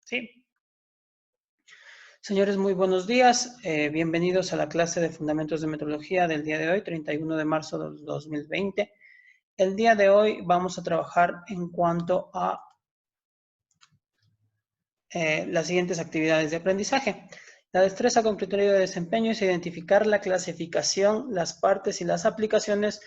Sí. Señores, muy buenos días. Bienvenidos a la clase de Fundamentos de Metrología del día de hoy, 31 de marzo del 2020. El día de hoy vamos a trabajar en cuanto a las siguientes actividades de aprendizaje. La destreza con criterio de desempeño es identificar la clasificación, las partes y las aplicaciones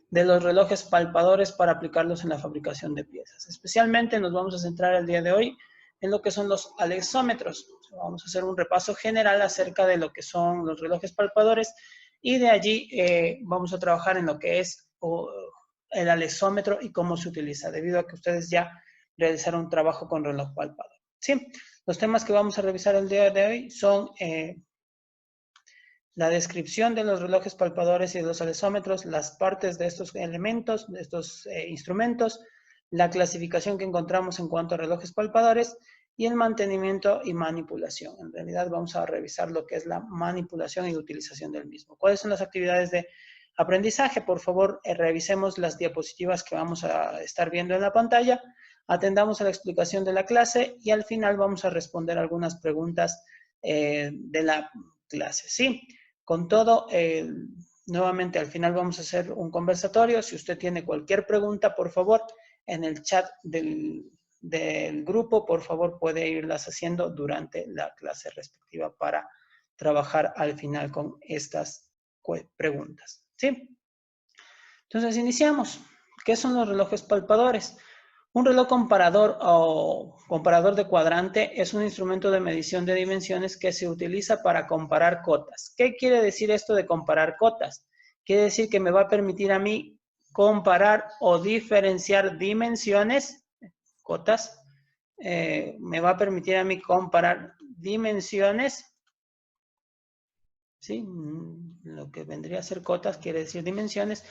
de los relojes palpadores para aplicarlos en la fabricación de piezas. Especialmente nos vamos a centrar el día de hoy en lo que son los alexómetros. Vamos a hacer un repaso general acerca de lo que son los relojes palpadores y de allí vamos a trabajar en lo que es el alexómetro y cómo se utiliza, debido a que ustedes ya realizaron un trabajo con reloj palpador. Sí, los temas que vamos a revisar el día de hoy son la descripción de los relojes palpadores y de los alexómetros, las partes de estos elementos, de estos instrumentos, la clasificación que encontramos en cuanto a relojes palpadores y el mantenimiento y manipulación. En realidad vamos a revisar lo que es la manipulación y utilización del mismo. ¿Cuáles son las actividades de aprendizaje? Por favor, revisemos las diapositivas que vamos a estar viendo en la pantalla, atendamos a la explicación de la clase y al final vamos a responder algunas preguntas de la clase. ¿Sí? Con todo, nuevamente al final vamos a hacer un conversatorio. Si usted tiene cualquier pregunta, por favor, en el chat del grupo, por favor, puede irlas haciendo durante la clase respectiva para trabajar al final con estas preguntas. ¿Sí? Entonces, iniciamos. ¿Qué son los relojes palpadores? Un reloj comparador o comparador de cuadrante es un instrumento de medición de dimensiones que se utiliza para comparar cotas. ¿Qué quiere decir esto de comparar cotas? Quiere decir que me va a permitir a mí comparar o diferenciar dimensiones, cotas, me va a permitir a mí comparar dimensiones, ¿sí? Lo que vendría a ser cotas quiere decir dimensiones,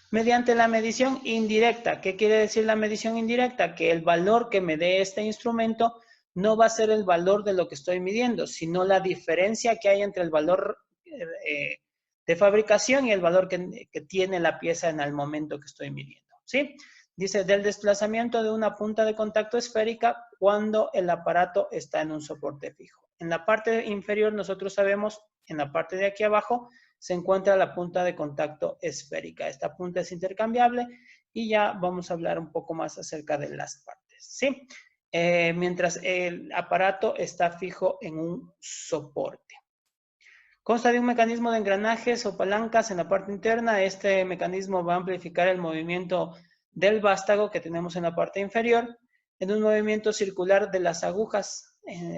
mediante la medición indirecta. ¿Qué quiere decir la medición indirecta? Que el valor que me dé este instrumento no va a ser el valor de lo que estoy midiendo, sino la diferencia que hay entre el valor de fabricación y el valor que tiene la pieza en el momento que estoy midiendo. ¿Sí? Dice, del desplazamiento de una punta de contacto esférica cuando el aparato está en un soporte fijo. En la parte inferior nosotros sabemos, en la parte de aquí abajo, se encuentra la punta de contacto esférica. Esta punta es intercambiable y ya vamos a hablar un poco más acerca de las partes, ¿sí? Mientras el aparato está fijo en un soporte. Consta de un mecanismo de engranajes o palancas en la parte interna. Este mecanismo va a amplificar el movimiento del vástago que tenemos en la parte inferior en un movimiento circular de las agujas.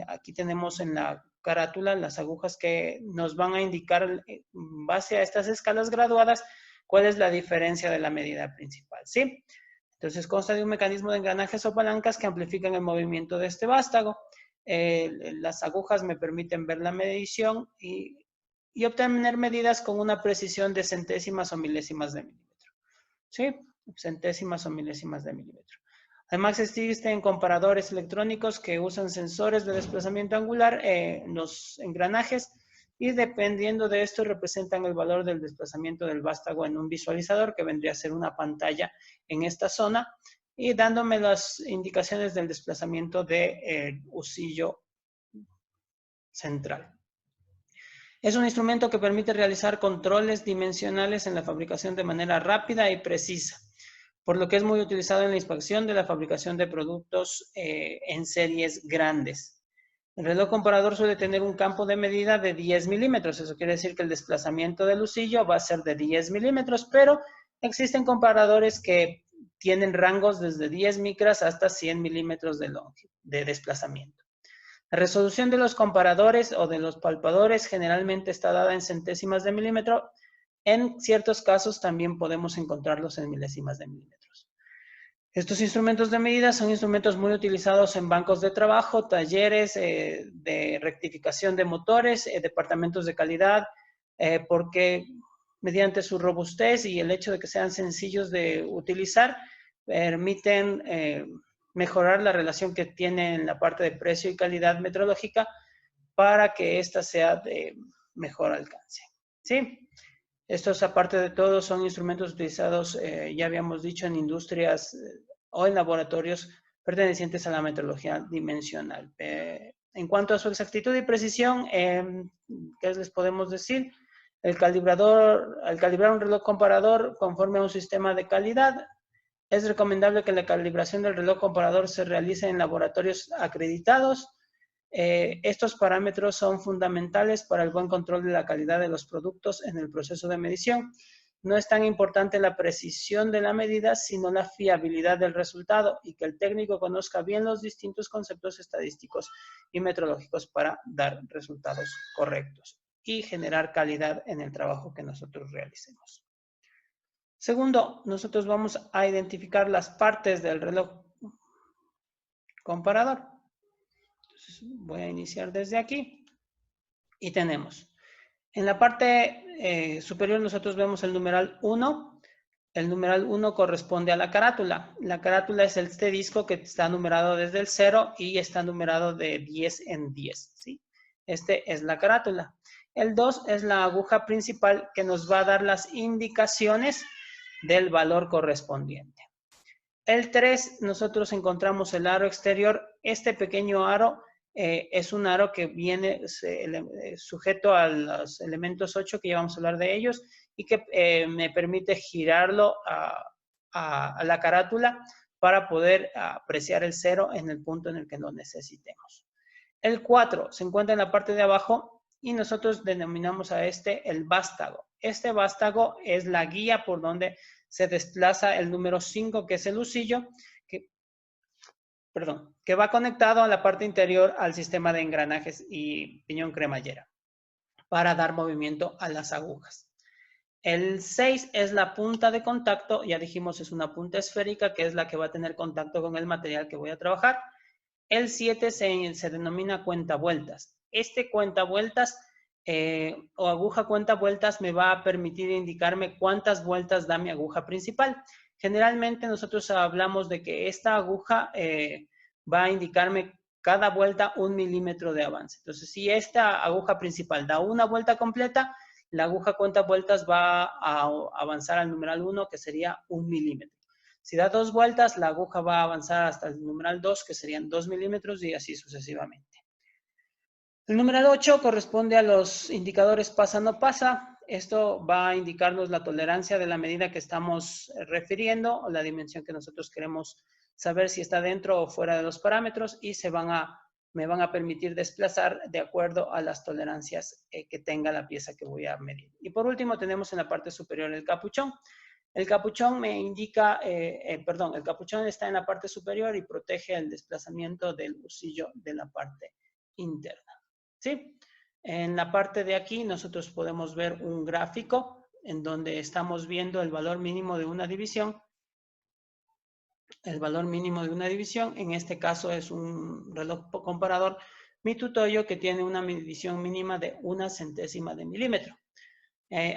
Aquí tenemos en la carátula las agujas que nos van a indicar en base a estas escalas graduadas cuál es la diferencia de la medida principal, ¿sí? Entonces consta de un mecanismo de engranajes o palancas que amplifican el movimiento de este vástago. Las agujas me permiten ver la medición y obtener medidas con una precisión de centésimas o milésimas de milímetro, ¿sí? Centésimas o milésimas de milímetro. Además existen comparadores electrónicos que usan sensores de desplazamiento angular en los engranajes y dependiendo de esto representan el valor del desplazamiento del vástago en un visualizador que vendría a ser una pantalla en esta zona y dándome las indicaciones del desplazamiento del husillo central. Es un instrumento que permite realizar controles dimensionales en la fabricación de manera rápida y precisa, por lo que es muy utilizado en la inspección de la fabricación de productos en series grandes. El reloj comparador suele tener un campo de medida de 10 milímetros, eso quiere decir que el desplazamiento del husillo va a ser de 10 milímetros, pero existen comparadores que tienen rangos desde 10 micras hasta 100 milímetros de desplazamiento. La resolución de los comparadores o de los palpadores generalmente está dada en centésimas de milímetro. En ciertos casos también podemos encontrarlos en milésimas de milímetros. Estos instrumentos de medida son instrumentos muy utilizados en bancos de trabajo, talleres de rectificación de motores, departamentos de calidad, porque mediante su robustez y el hecho de que sean sencillos de utilizar, permiten mejorar la relación que tiene en la parte de precio y calidad metrológica para que ésta sea de mejor alcance. ¿Sí? Estos, aparte de todo, son instrumentos utilizados, ya habíamos dicho, en industrias o en laboratorios pertenecientes a la metrología dimensional. En cuanto a su exactitud y precisión, ¿qué les podemos decir? Al calibrar un reloj comparador conforme a un sistema de calidad, es recomendable que la calibración del reloj comparador se realice en laboratorios acreditados. Estos parámetros son fundamentales para el buen control de la calidad de los productos en el proceso de medición. No es tan importante la precisión de la medida, sino la fiabilidad del resultado y que el técnico conozca bien los distintos conceptos estadísticos y metrológicos para dar resultados correctos y generar calidad en el trabajo que nosotros realicemos. Segundo, nosotros vamos a identificar las partes del reloj comparador. Entonces, voy a iniciar desde aquí y tenemos. En la parte superior nosotros vemos el numeral 1. El numeral 1 corresponde a la carátula. La carátula es este disco que está numerado desde el 0 y está numerado de 10 en 10. ¿Sí? Este es la carátula. El 2 es la aguja principal que nos va a dar las indicaciones del valor correspondiente. El 3, nosotros encontramos el aro exterior. Este pequeño aro es un aro que viene sujeto a los elementos 8, que ya vamos a hablar de ellos, y que me permite girarlo a la carátula para poder apreciar el 0 en el punto en el que lo necesitemos. El 4 se encuentra en la parte de abajo y nosotros denominamos a este el vástago. Este vástago es la guía por donde se desplaza el número 5, que es el husillo, que va conectado a la parte interior al sistema de engranajes y piñón cremallera para dar movimiento a las agujas. El 6 es la punta de contacto, ya dijimos es una punta esférica que es la que va a tener contacto con el material que voy a trabajar. El 7 se denomina cuentavueltas. Este cuentavueltas o aguja cuentavueltas me va a permitir indicarme cuántas vueltas da mi aguja principal. Generalmente nosotros hablamos de que esta aguja va a indicarme cada vuelta 1 milímetro de avance. Entonces, si esta aguja principal da una vuelta completa, la aguja cuentavueltas va a avanzar al numeral 1, que sería 1 milímetro. Si da 2 vueltas, la aguja va a avanzar hasta el numeral 2, que serían 2 milímetros, y así sucesivamente. El numeral 8 corresponde a los indicadores pasa-no pasa. Esto va a indicarnos la tolerancia de la medida que estamos refiriendo, o la dimensión que nosotros queremos saber si está dentro o fuera de los parámetros, y me van a permitir desplazar de acuerdo a las tolerancias que tenga la pieza que voy a medir. Y por último tenemos en la parte superior el capuchón. El capuchón me indica, el capuchón está en la parte superior y protege el desplazamiento del husillo de la parte interna. ¿Sí? En la parte de aquí nosotros podemos ver un gráfico en donde estamos viendo el valor mínimo de una división. El valor mínimo de una división, en este caso es un reloj comparador Mitutoyo que tiene una medición mínima de 1 centésima de milímetro.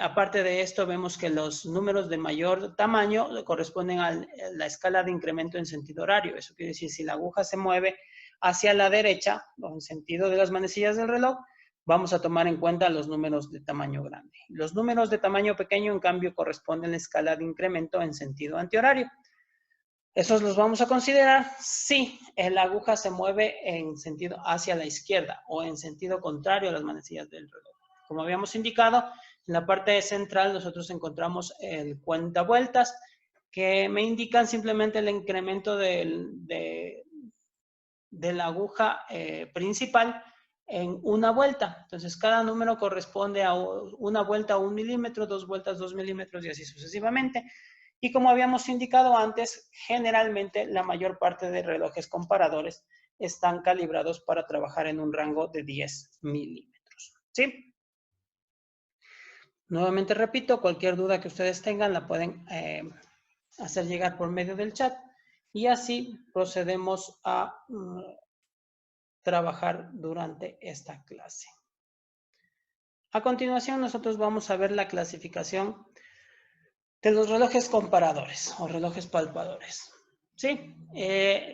Aparte de esto, vemos que los números de mayor tamaño corresponden a la escala de incremento en sentido horario. Eso quiere decir, si la aguja se mueve hacia la derecha, o en sentido de las manecillas del reloj, vamos a tomar en cuenta los números de tamaño grande. Los números de tamaño pequeño, en cambio, corresponden a la escala de incremento en sentido antihorario. ¿Esos los vamos a considerar? Sí, la aguja se mueve en sentido hacia la izquierda o en sentido contrario a las manecillas del reloj. Como habíamos indicado, en la parte central nosotros encontramos el cuentavueltas, que me indican simplemente el incremento de la aguja principal en una vuelta. Entonces, cada número corresponde a una vuelta 1 milímetro, 2 vueltas 2 milímetros y así sucesivamente. Y como habíamos indicado antes, generalmente la mayor parte de relojes comparadores están calibrados para trabajar en un rango de 10 milímetros. ¿Sí? Nuevamente repito, cualquier duda que ustedes tengan la pueden hacer llegar por medio del chat y así procedemos a trabajar durante esta clase. A continuación, nosotros vamos a ver la clasificación de los relojes comparadores o relojes palpadores. ¿Sí?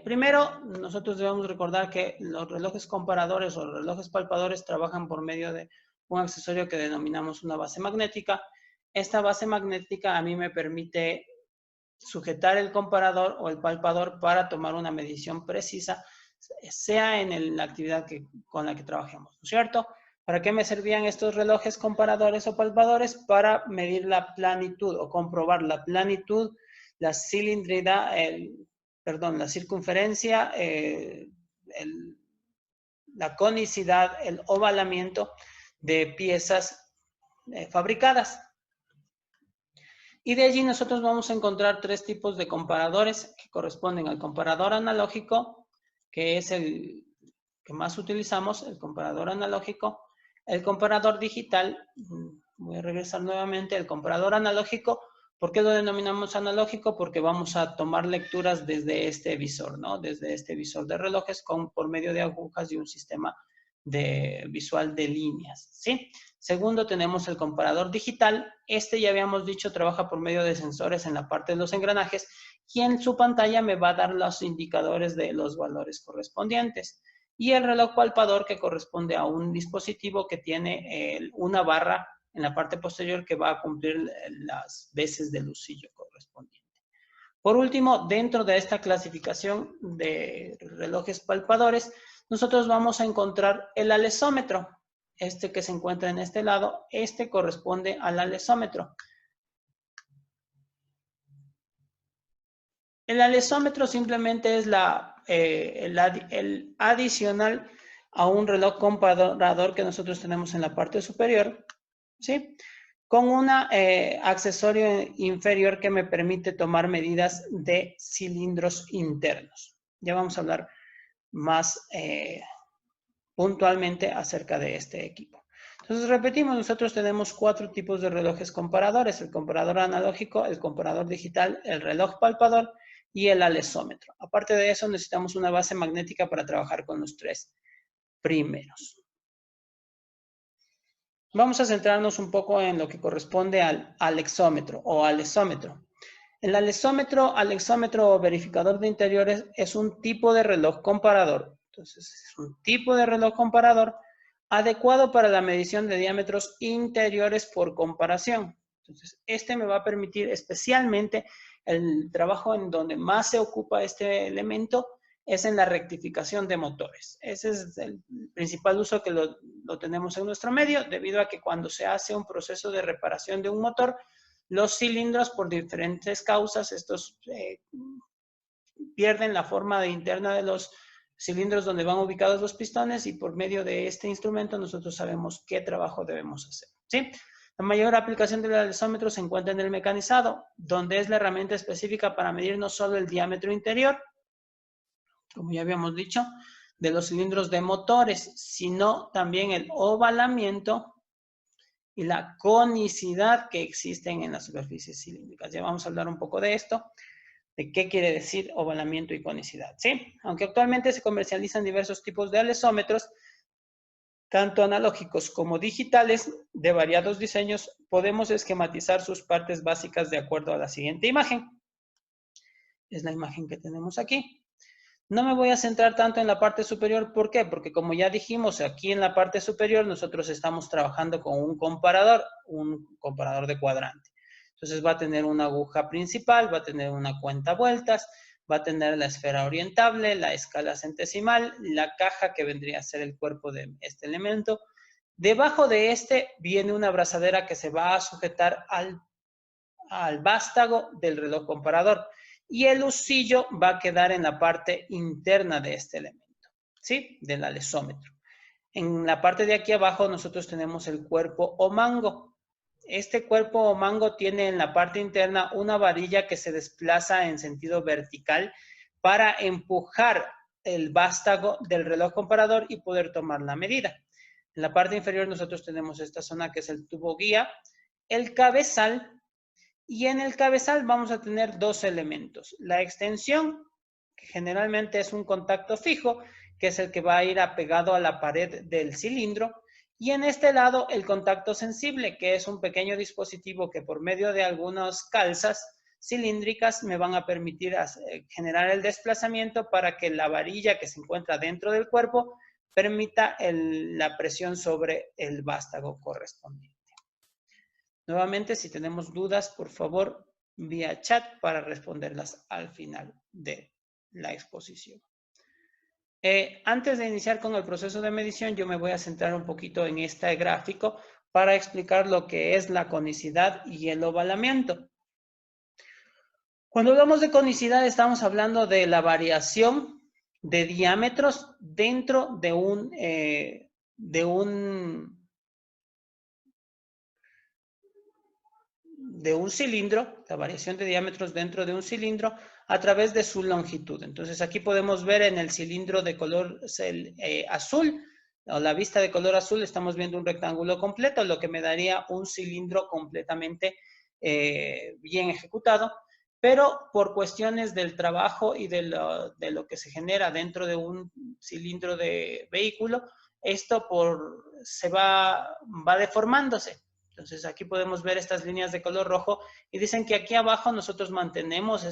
Primero, nosotros debemos recordar que los relojes comparadores o relojes palpadores trabajan por medio de un accesorio que denominamos una base magnética. Esta base magnética a mí me permite sujetar el comparador o el palpador para tomar una medición precisa, sea en la actividad con la que trabajemos, ¿no es cierto? ¿Para qué me servían estos relojes comparadores o palpadores? Para medir la planitud o comprobar la planitud, la cilindridad, la circunferencia, la conicidad, el ovalamiento de piezas fabricadas. Y de allí nosotros vamos a encontrar tres tipos de comparadores que corresponden al comparador analógico, que es el que más utilizamos, el comparador analógico, el comparador digital. Voy a regresar nuevamente, el comparador analógico. ¿Por qué lo denominamos analógico? Porque vamos a tomar lecturas desde este visor, ¿no? Desde este visor de relojes por medio de agujas y un sistema visual de líneas, ¿sí? Segundo, tenemos el comparador digital. Este, ya habíamos dicho, trabaja por medio de sensores en la parte de los engranajes y en su pantalla me va a dar los indicadores de los valores correspondientes. Y el reloj palpador, que corresponde a un dispositivo que tiene una barra en la parte posterior que va a cumplir las veces del lucillo correspondiente. Por último, dentro de esta clasificación de relojes palpadores, nosotros vamos a encontrar el alezómetro. Este que se encuentra en este lado, este corresponde al alezómetro. El alezómetro simplemente es el adicional a un reloj comparador que nosotros tenemos en la parte superior, ¿sí? Con un accesorio inferior que me permite tomar medidas de cilindros internos. Ya vamos a hablar más puntualmente acerca de este equipo. Entonces, repetimos, nosotros tenemos 4 tipos de relojes comparadores: el comparador analógico, el comparador digital, el reloj palpador y el alezómetro. Aparte de eso, necesitamos una base magnética para trabajar con los 3 primeros. Vamos a centrarnos un poco en lo que corresponde al alexómetro o alezómetro. El alexómetro o verificador de interiores es un tipo de reloj comparador. Entonces, es un tipo de reloj comparador adecuado para la medición de diámetros interiores por comparación. Entonces, este me va a permitir especialmente el trabajo en donde más se ocupa este elemento es en la rectificación de motores. Ese es el principal uso que lo tenemos en nuestro medio, debido a que cuando se hace un proceso de reparación de un motor, los cilindros, por diferentes causas, estos pierden la forma interna de los cilindros donde van ubicados los pistones, y por medio de este instrumento nosotros sabemos qué trabajo debemos hacer, ¿sí? La mayor aplicación del alezómetro se encuentra en el mecanizado, donde es la herramienta específica para medir no solo el diámetro interior, como ya habíamos dicho, de los cilindros de motores, sino también el ovalamiento y la conicidad que existen en las superficies cilíndricas. Ya vamos a hablar un poco de esto, de qué quiere decir ovalamiento y conicidad, ¿sí? Aunque actualmente se comercializan diversos tipos de alezómetros, tanto analógicos como digitales, de variados diseños, podemos esquematizar sus partes básicas de acuerdo a la siguiente imagen. Es la imagen que tenemos aquí. No me voy a centrar tanto en la parte superior. ¿Por qué? Porque como ya dijimos, aquí en la parte superior nosotros estamos trabajando con un comparador de cuadrante. Entonces va a tener una aguja principal, va a tener una cuenta vueltas, va a tener la esfera orientable, la escala centesimal, la caja que vendría a ser el cuerpo de este elemento. Debajo de este viene una abrazadera que se va a sujetar al vástago del reloj comparador. Y el lucillo va a quedar en la parte interna de este elemento, ¿sí? Del alezómetro. En la parte de aquí abajo nosotros tenemos el cuerpo o mango. Este cuerpo o mango tiene en la parte interna una varilla que se desplaza en sentido vertical para empujar el vástago del reloj comparador y poder tomar la medida. En la parte inferior nosotros tenemos esta zona que es el tubo guía, el cabezal. Y en el cabezal vamos a tener 2 elementos. La extensión, que generalmente es un contacto fijo, que es el que va a ir apegado a la pared del cilindro. Y en este lado, el contacto sensible, que es un pequeño dispositivo que por medio de algunas calzas cilíndricas me van a permitir generar el desplazamiento para que la varilla que se encuentra dentro del cuerpo permita la presión sobre el vástago correspondiente. Nuevamente, si tenemos dudas, por favor, vía chat para responderlas al final de la exposición. Antes de iniciar con el proceso de medición, yo me voy a centrar un poquito en este gráfico para explicar lo que es la conicidad y el ovalamiento. Cuando hablamos de conicidad, estamos hablando de la variación de diámetros dentro de un cilindro, la variación de diámetros dentro de un cilindro a través de su longitud. Entonces aquí podemos ver en el cilindro de color azul, o la vista de color azul, estamos viendo un rectángulo completo, lo que me daría un cilindro completamente bien ejecutado, pero por cuestiones del trabajo y de lo que se genera dentro de un cilindro de vehículo, esto va deformándose. Entonces aquí podemos ver estas líneas de color rojo y dicen que aquí abajo nosotros mantenemos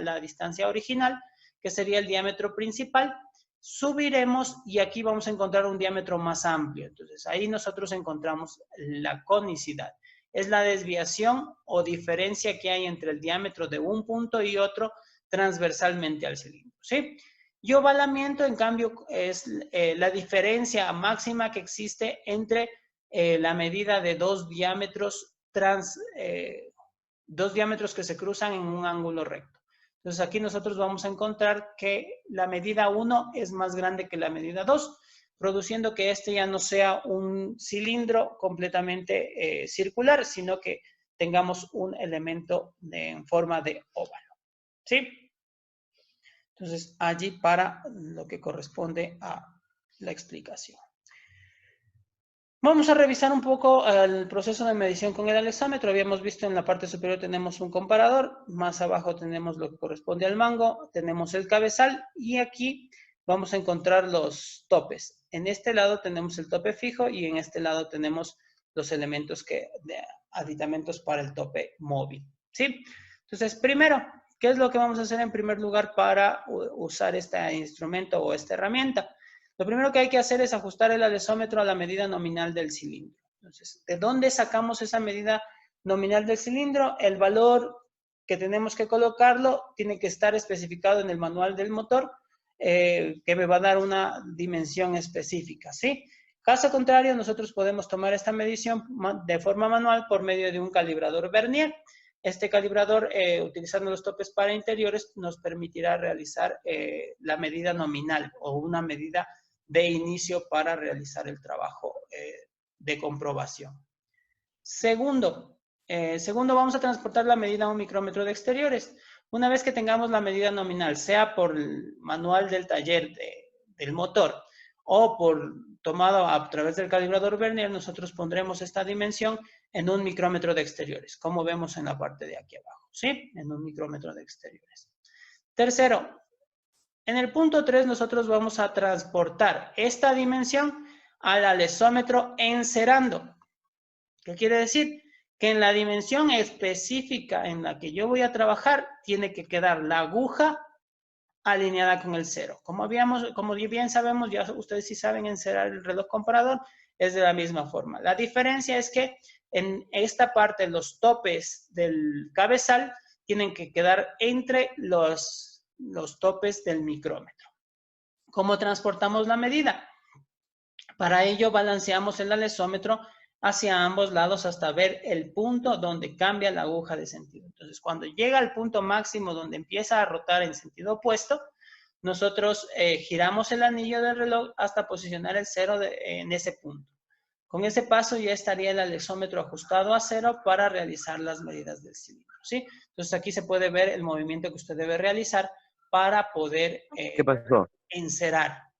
la distancia original, que sería el diámetro principal, subiremos y aquí vamos a encontrar un diámetro más amplio. Entonces ahí nosotros encontramos la conicidad. Es la desviación o diferencia que hay entre el diámetro de un punto y otro transversalmente al cilindro, ¿sí? Y ovalamiento, en cambio, es la diferencia máxima que existe entre la medida de dos diámetros que se cruzan en un ángulo recto. Entonces aquí nosotros vamos a encontrar que la medida 1 es más grande que la medida 2, produciendo que este ya no sea un cilindro completamente circular, sino que tengamos un elemento en forma de óvalo, ¿sí? Entonces allí para lo que corresponde a la explicación. Vamos a revisar un poco el proceso de medición con el alexómetro. Habíamos visto en la parte superior tenemos un comparador, más abajo tenemos lo que corresponde al mango, tenemos el cabezal y aquí vamos a encontrar los topes. En este lado tenemos el tope fijo y en este lado tenemos los elementos de aditamentos para el tope móvil, ¿sí? Entonces, primero, ¿qué es lo que vamos a hacer en primer lugar para usar este instrumento o esta herramienta? Lo primero que hay que hacer es ajustar el alexómetro a la medida nominal del cilindro. Entonces, ¿de dónde sacamos esa medida nominal del cilindro? El valor que tenemos que colocarlo tiene que estar especificado en el manual del motor, que me va a dar una dimensión específica, ¿sí? Caso contrario, nosotros podemos tomar esta medición de forma manual por medio de un calibrador Vernier. Este calibrador, utilizando los topes para interiores, nos permitirá realizar la medida nominal o una medida de inicio para realizar el trabajo de comprobación. Segundo, vamos a transportar la medida a un micrómetro de exteriores. Una vez que tengamos la medida nominal, sea por el manual del taller del motor o tomado a través del calibrador Vernier, nosotros pondremos esta dimensión en un micrómetro de exteriores, como vemos en la parte de aquí abajo, ¿sí? En un micrómetro de exteriores. Tercero, en el punto 3 nosotros vamos a transportar esta dimensión al alexómetro encerando. ¿Qué quiere decir? Que en la dimensión específica en la que yo voy a trabajar, tiene que quedar la aguja alineada con el cero. Como bien sabemos, ya ustedes sí saben encerar el reloj comparador, es de la misma forma. La diferencia es que en esta parte los topes del cabezal tienen que quedar entre los topes del micrómetro. ¿Cómo transportamos la medida? Para ello balanceamos el alexómetro hacia ambos lados hasta ver el punto donde cambia la aguja de sentido. Entonces, cuando llega al punto máximo donde empieza a rotar en sentido opuesto, nosotros giramos el anillo del reloj hasta posicionar el cero en ese punto. Con ese paso ya estaría el alexómetro ajustado a cero para realizar las medidas del cilindro, ¿sí? Entonces aquí se puede ver el movimiento que usted debe realizar para poder encerar,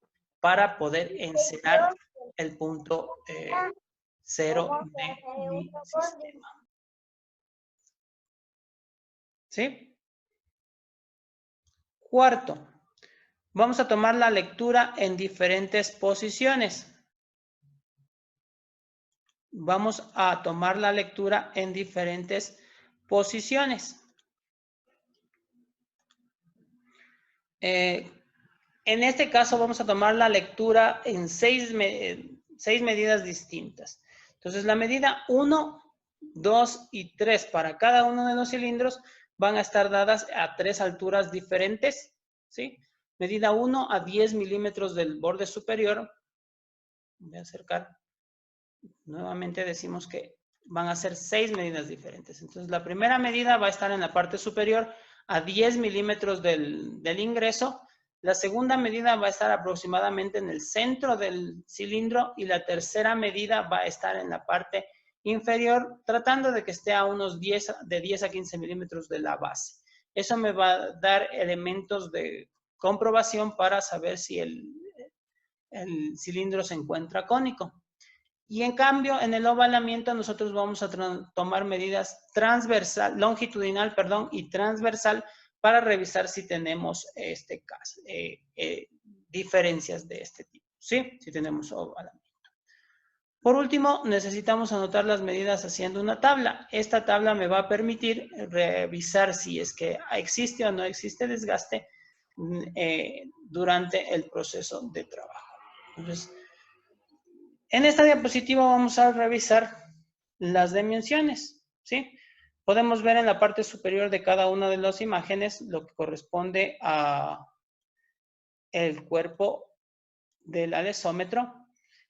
el punto cero de mi sistema. ¿Sí? Cuarto, vamos a tomar la lectura en diferentes posiciones. Vamos a tomar la lectura en diferentes posiciones. En este caso vamos a tomar la lectura en seis medidas distintas. Entonces la medida 1, 2 y 3 para cada uno de los cilindros van a estar dadas a 3 alturas diferentes, ¿sí? Medida 1 a 10 milímetros del borde superior. Voy a acercar. Nuevamente decimos que van a ser 6 medidas diferentes. Entonces, la primera medida va a estar en la parte superior a 10 milímetros del ingreso. La segunda medida va a estar aproximadamente en el centro del cilindro y la tercera medida va a estar en la parte inferior, tratando de que esté a unos 10 a 15 milímetros de la base. Eso me va a dar elementos de comprobación para saber si el cilindro se encuentra cónico. Y en cambio, en el ovalamiento nosotros vamos a tomar medidas transversal, longitudinal, perdón, y transversal para revisar si tenemos diferencias de este tipo, ¿sí? Si tenemos ovalamiento. Por último, necesitamos anotar las medidas haciendo una tabla. Esta tabla me va a permitir revisar si es que existe o no existe desgaste durante el proceso de trabajo. Entonces, en esta diapositiva vamos a revisar las dimensiones, ¿sí? Podemos ver en la parte superior de cada una de las imágenes lo que corresponde a el cuerpo del alesómetro.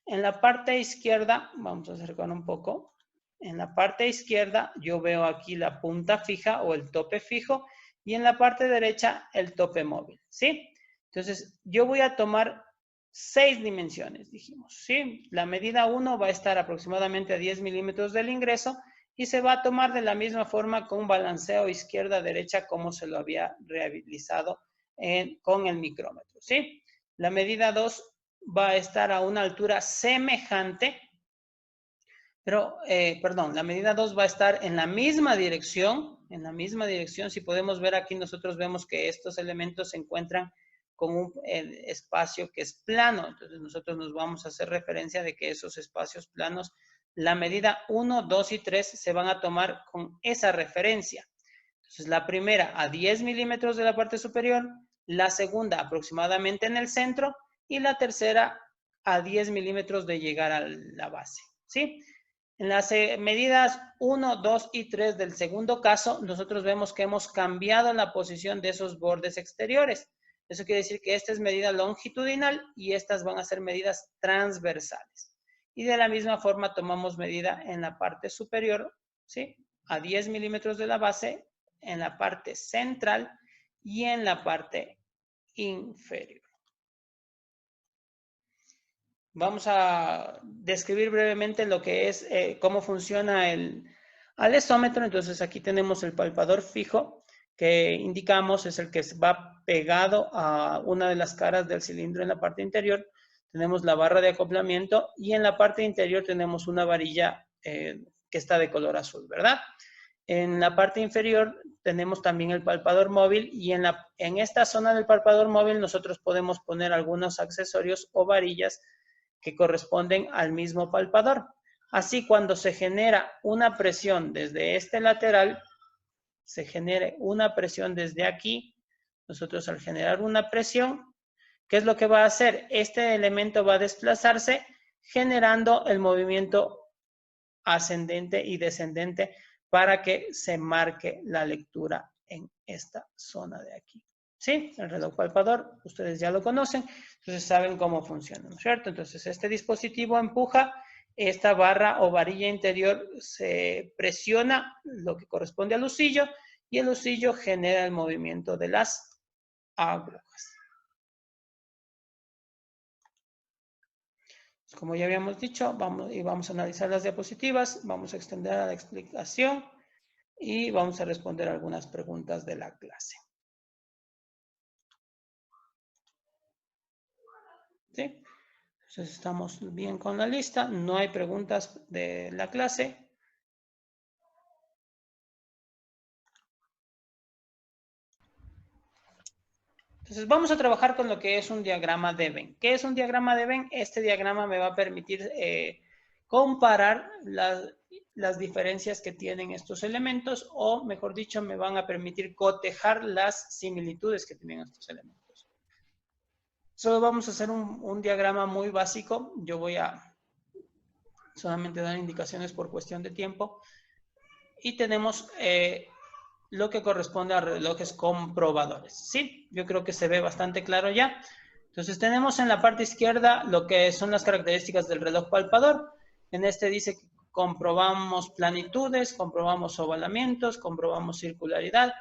En la parte izquierda, vamos a acercar un poco, en la parte izquierda yo veo aquí la punta fija o el tope fijo y en la parte derecha el tope móvil, ¿sí? Entonces, yo voy a tomar 6 dimensiones, dijimos, ¿sí? La medida 1 va a estar aproximadamente a 10 milímetros del ingreso y se va a tomar de la misma forma con un balanceo izquierda-derecha como se lo había realizado con el micrómetro, ¿sí? La medida 2 va a estar a una altura semejante, pero, perdón, la medida 2 va a estar en la misma dirección, si podemos ver aquí nosotros vemos que estos elementos se encuentran con un espacio que es plano, entonces nosotros nos vamos a hacer referencia de que esos espacios planos, la medida 1, 2 y 3 se van a tomar con esa referencia. Entonces la primera a 10 milímetros de la parte superior, la segunda aproximadamente en el centro y la tercera a 10 milímetros de llegar a la base, ¿sí? En las medidas 1, 2 y 3 del segundo caso, nosotros vemos que hemos cambiado la posición de esos bordes exteriores. Eso quiere decir que esta es medida longitudinal y estas van a ser medidas transversales. Y de la misma forma tomamos medida en la parte superior, ¿sí? A 10 milímetros de la base, en la parte central y en la parte inferior. Vamos a describir brevemente lo que es, cómo funciona el alesómetro. Entonces aquí tenemos el palpador fijo que indicamos es el que va pegado a una de las caras del cilindro en la parte interior. Tenemos la barra de acoplamiento y en la parte interior tenemos una varilla que está de color azul, ¿verdad? En la parte inferior tenemos también el palpador móvil y en esta zona del palpador móvil nosotros podemos poner algunos accesorios o varillas que corresponden al mismo palpador. Así, cuando se genera una presión desde este lateral, se genere una presión desde aquí, nosotros al generar una presión, ¿qué es lo que va a hacer? Este elemento va a desplazarse generando el movimiento ascendente y descendente para que se marque la lectura en esta zona de aquí. ¿Sí? El reloj palpador, ustedes ya lo conocen, entonces saben cómo funciona, ¿no es cierto? Entonces este dispositivo empuja esta barra o varilla interior, se presiona lo que corresponde al husillo y el husillo genera el movimiento de las agujas. Como ya habíamos dicho, vamos a analizar las diapositivas, vamos a extender a la explicación y vamos a responder algunas preguntas de la clase. ¿Sí? Entonces estamos bien con la lista, no hay preguntas de la clase. Entonces vamos a trabajar con lo que es un diagrama de Venn. ¿Qué es un diagrama de Venn? Este diagrama me va a permitir comparar las diferencias que tienen estos elementos o, mejor dicho, me van a permitir cotejar las similitudes que tienen estos elementos. Solo vamos a hacer un diagrama muy básico. Yo voy a solamente dar indicaciones por cuestión de tiempo. Y tenemos lo que corresponde a relojes comprobadores. ¿Sí? Yo creo que se ve bastante claro ya. Entonces tenemos en la parte izquierda lo que son las características del reloj palpador. En este dice que comprobamos planitudes, comprobamos ovalamientos, comprobamos circularidad.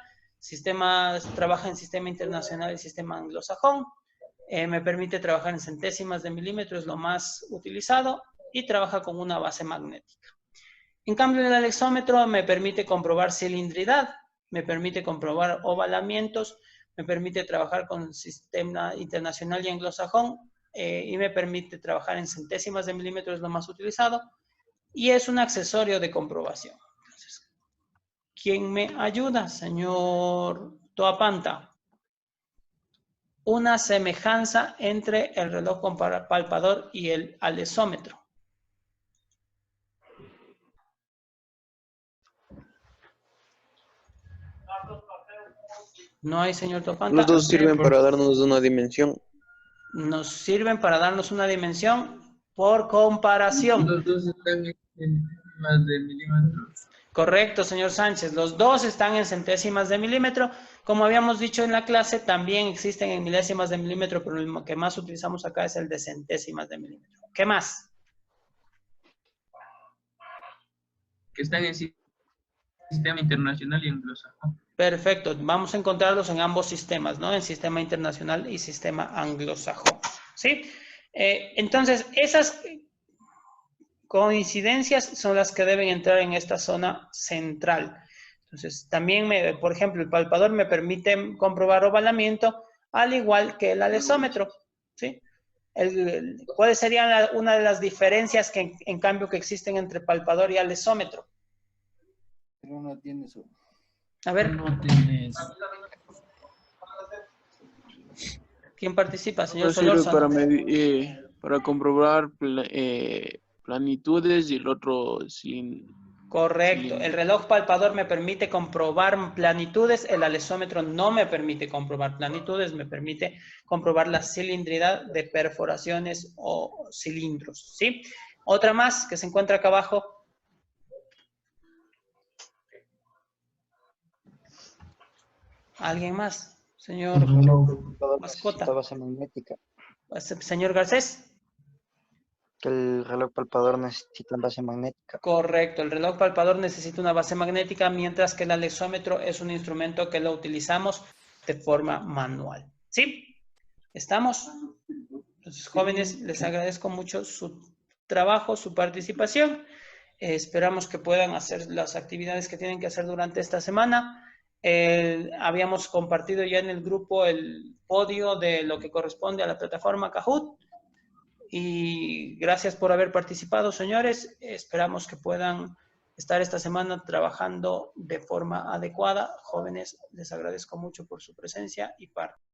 Trabaja en sistema internacional y sistema anglosajón. Me permite trabajar en centésimas de milímetro, es lo más utilizado, y trabaja con una base magnética. En cambio, el alexómetro me permite comprobar cilindridad, me permite comprobar ovalamientos, me permite trabajar con sistema internacional y anglosajón, y me permite trabajar en centésimas de milímetro, es lo más utilizado, y es un accesorio de comprobación. Entonces, ¿quién me ayuda, señor Toapanta? Una semejanza entre el reloj palpador y el alexómetro. No hay, señor Topanta. Los dos sirven para darnos una dimensión. Nos sirven para darnos una dimensión por comparación. Los dos están en más de milímetros. Correcto, señor Sánchez. Los dos están en centésimas de milímetro. Como habíamos dicho en la clase, también existen en milésimas de milímetro, pero el que más utilizamos acá es el de centésimas de milímetro. ¿Qué más? Que están en sistema internacional y anglosajón. Perfecto. Vamos a encontrarlos en ambos sistemas, ¿no? En sistema internacional y sistema anglosajón. ¿Sí? Entonces, esas coincidencias son las que deben entrar en esta zona central. Entonces, también, por ejemplo, el palpador me permite comprobar ovalamiento, al igual que el alexómetro, ¿sí? ¿Cuál sería una de las diferencias que, en cambio, que existen entre palpador y alexómetro? Pero no tiene eso. A ver. No tienes. ¿Quién participa, señor Sirve Solórzano? para comprobar planitudes y el otro Correcto. El reloj palpador me permite comprobar planitudes, el alexómetro no me permite comprobar planitudes, me permite comprobar la cilindridad de perforaciones o cilindros, ¿sí? Otra más que se encuentra acá abajo. ¿Alguien más? Señor Mascota. Base magnética. Señor Garcés. Que el reloj palpador necesita base magnética. Correcto, el reloj palpador necesita una base magnética, mientras que el alexómetro es un instrumento que lo utilizamos de forma manual. ¿Sí? ¿Estamos? Entonces, jóvenes, les agradezco mucho su trabajo, su participación. Esperamos que puedan hacer las actividades que tienen que hacer durante esta semana. Habíamos compartido ya en el grupo el podio de lo que corresponde a la plataforma Kahoot. Y gracias por haber participado, señores. Esperamos que puedan estar esta semana trabajando de forma adecuada. Jóvenes, les agradezco mucho por su presencia y participación.